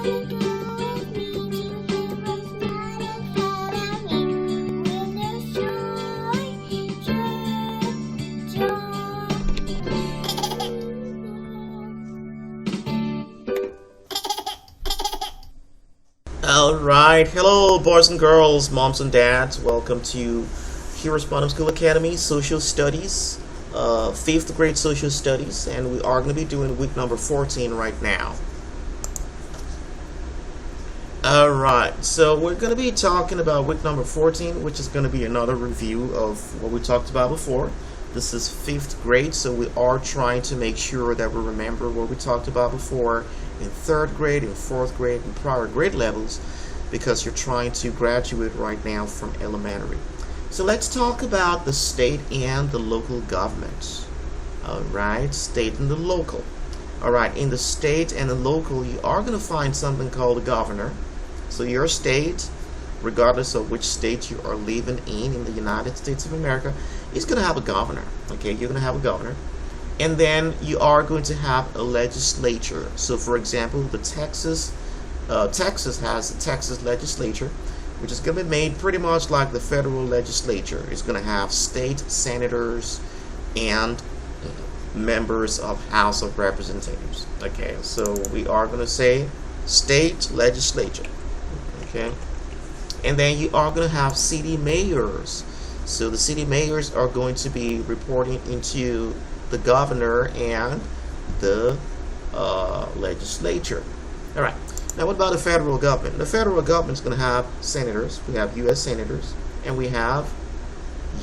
Alright, hello boys and girls, moms and dads. Welcome to HeroesMart Academy Social Studies, 5th grade Social Studies, and we are going to be doing week number 14 right now. Alright, so we're going to be talking about week number 14, which is going to be another review of what we talked about before. This is 5th grade, so we are trying to make sure that we remember what we talked about before in 3rd grade, in 4th grade, and prior grade levels, because you're trying to graduate right now from elementary. So let's talk about the state and the local government. Alright, state and the local. Alright, in the state and the local, you are going to find something called a governor. So your state, regardless of which state you are living in the United States of America, is going to have a governor. Okay, you're going to have a governor. And then you are going to have a legislature. So for example, the Texas has the Texas legislature, which is going to be made pretty much like the federal legislature. It's going to have state senators and members of House of Representatives. Okay, so we are going to say state legislature. Okay, and then you are going to have city mayors. So the city mayors are going to be reporting into the governor and the legislature. All right. Now, what about the federal government? The federal government is going to have senators. We have U.S. senators, and we have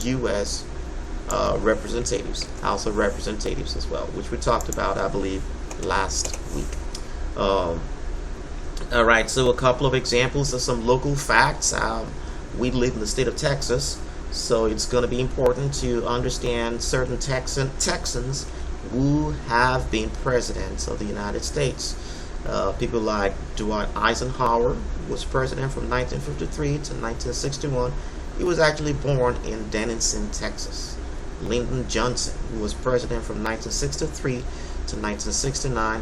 U.S. Representatives, House of Representatives as well, which we talked about, I believe, last week. All right. So a couple of examples of some local facts. We live in the state of Texas. So it's going to be important to understand certain Texans who have been presidents of the United States. People like Dwight Eisenhower, who was president from 1953 to 1961. He was actually born in Denison, Texas. Lyndon Johnson, who was president from 1963 to 1969.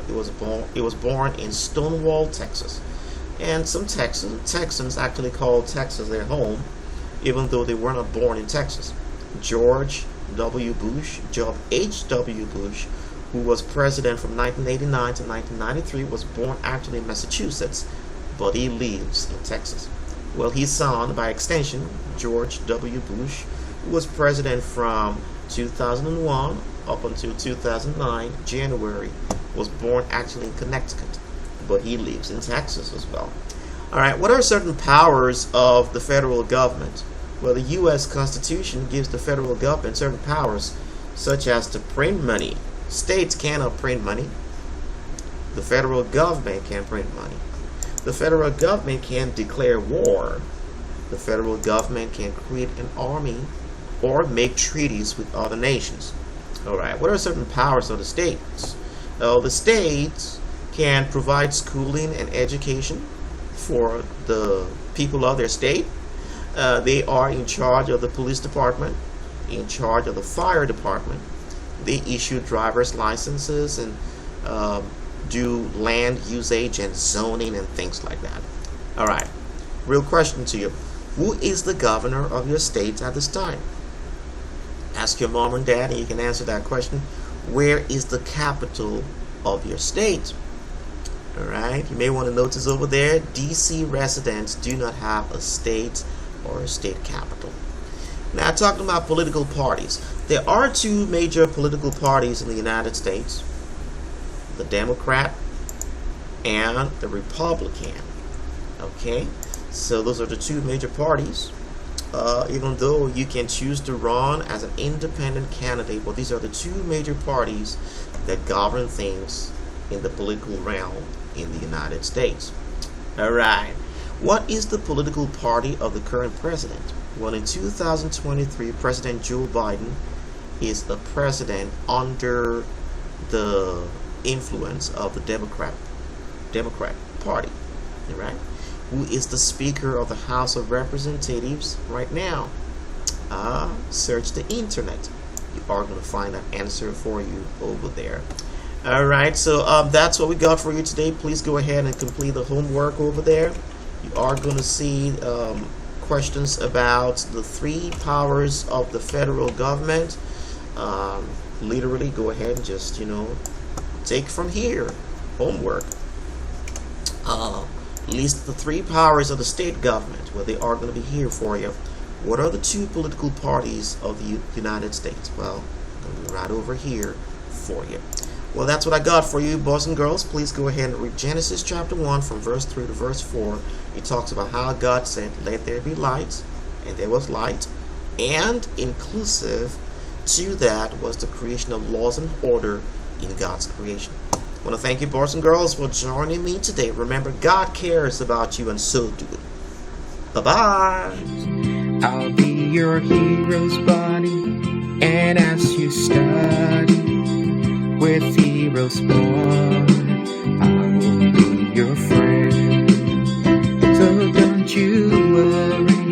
He was born in Stonewall, Texas. And some Texans actually call Texas their home, even though they were not born in Texas. George W. Bush, George H.W. Bush, who was president from 1989 to 1993, was born actually in Massachusetts, but he lives in Texas. Well, his son, by extension, George W. Bush, who was president from 2001 up until 2009, January, was born actually in Connecticut, but he lives in Texas as well. All right, what are certain powers of the federal government? Well, the U.S. Constitution gives the federal government certain powers, such as to print money. States cannot print money. The federal government can print money. The federal government can declare war. The federal government can create an army or make treaties with other nations. All right, what are certain powers of the states? The states can provide schooling and education for the people of their state. They are in charge of the police department, in charge of the fire department. They issue driver's licenses and do land usage and zoning and things like that. All right, real question to you. Who is the governor of your state at this time? Ask your mom and dad and you can answer that question. Where is the capital of your state? All right, you may want to notice over there, DC residents do not have a state or a state capital. Now, talking about political parties, there are two major political parties in the United States, the Democrat and the Republican. Okay, so those are the two major parties. Even though you can choose to run as an independent candidate, but these are the two major parties that govern things in the political realm in the United States. All right, what is the political party of the current president? Well, in 2023, President Joe Biden is a president under the influence of the Democrat Party. All right, who is the Speaker of the House of Representatives right now? Search the internet. You are going to find that answer for you over there. Alright, so that's what we got for you today. Please go ahead and complete the homework over there. You are going to see questions about the 3 powers of the federal government. Literally, go ahead and just, take from here. Homework. List the 3 powers of the state government. Well, they are going to be here for you. What are the 2 political parties of the United States? Well, I'm going to be right over here for you. Well, that's what I got for you, boys and girls. Please go ahead and read Genesis chapter 1 from verse 3 to verse 4. It talks about how God said, "Let there be light," and there was light. And inclusive to that was the creation of laws and order in God's creation. I want to thank you, boys and girls, for joining me today. Remember, God cares about you, and so do it. Bye-bye. I'll be your hero's buddy, and as you study with HeroesMart, I will be your friend. So don't you worry.